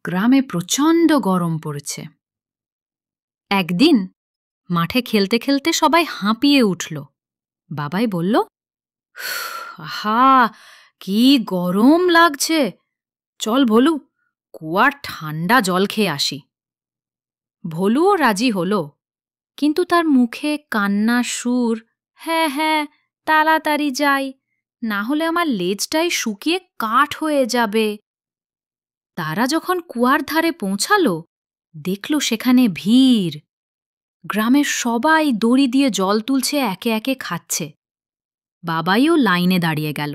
গ্রামে প্রচণ্ড গরম পড়েছে। একদিন মাঠে খেলতে খেলতে সবাই হাঁপিয়ে উঠল। বাবাই বলল, আহা, কি গরম লাগছে, চল ভোলু, কুয়ার ঠান্ডা জল খেয়ে আসি। ভোলুও রাজি হলো, কিন্তু তার মুখে কান্নার সুর। হ্যাঁ হ্যাঁ, তাড়াতাড়ি যাই, না হলে আমার লেজটাই শুকিয়ে কাঠ হয়ে যাবে। তারা যখন কুয়ার ধারে পৌঁছালো, দেখল সেখানে ভিড়। গ্রামের সবাই দড়ি দিয়ে জল তুলছে, একে একে খাচ্ছে। বাবাইও লাইনে দাঁড়িয়ে গেল।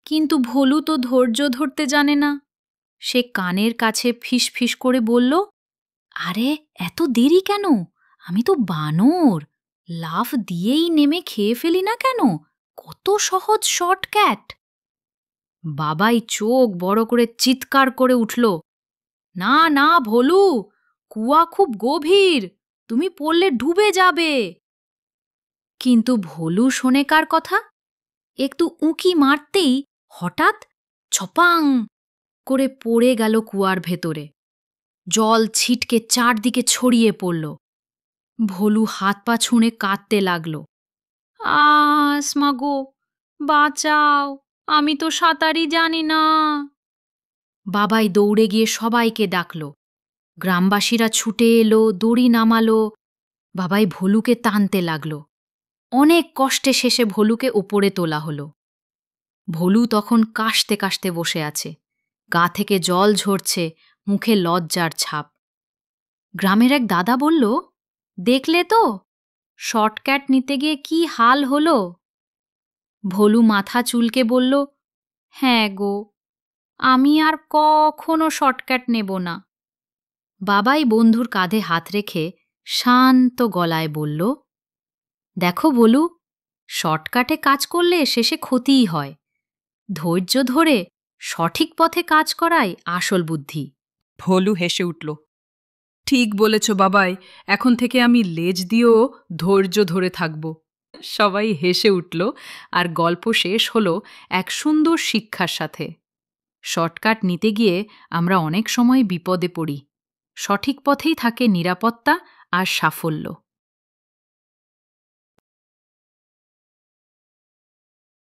কিন্তু ভোলু তো ধৈর্য ধরতে জানে না। সে কানের কাছে ফিস ফিস করে বলল, আরে এত দেরি কেন? আমি তো বানর, লাফ দিয়েই নেমে খেয়ে ফেলি না কেন? কত সহজ শর্টকাট। বাবাই চোখ বড় করে চিৎকার করে উঠল, না না ভোলু, কুয়া খুব গভীর, তুমি পড়লে ডুবে যাবে। কিন্তু ভোলু শোনে কার কথা? একটু উঁকি মারতেই হঠাৎ ছপাং করে পড়ে গেল কুয়ার ভেতরে। জল ছিটকে চারদিকে ছড়িয়ে পড়ল। ভোলু হাত পা ছুঁড়ে কাঁদতে লাগল, মাগো, বাঁচাও, আমি তো সাঁতারই জানি না। বাবাই দৌড়ে গিয়ে সবাইকে ডাকল। গ্রামবাসীরা ছুটে এলো, দড়ি নামালো। বাবাই ভোলুকে টানতে লাগল। অনেক কষ্টে শেষে ভোলুকে ওপরে তোলা হলো। ভোলু তখন কাশতে কাশতে বসে আছে, গা থেকে জল ঝরছে, মুখে লজ্জার ছাপ। গ্রামের এক দাদা বলল, দেখলে তো, শর্টকাট নিতে গিয়ে কি হাল হলো? ভোলু মাথা চুলকে বলল, হ্যাঁ গো, আমি আর কখনো শর্টকাট নেব না। বাবাই বন্ধুর কাঁধে হাত রেখে শান্ত গলায় বলল, দেখো ভোলু, শর্টকাটে কাজ করলে শেষে ক্ষতিই হয়। ধৈর্য ধরে সঠিক পথে কাজ করাই আসল বুদ্ধি। ভোলু হেসে উঠল, ঠিক বলেছ বাবাই, এখন থেকে আমি লেজ দিয়েও ধৈর্য ধরে থাকব। সবাই হেসে উঠল, আর গল্প শেষ হলো এক সুন্দর শিক্ষার সাথে। শর্টকাট নিতে গিয়ে আমরা অনেক সময় বিপদে পড়ি। সঠিক পথেই থাকে নিরাপত্তা আর সাফল্য।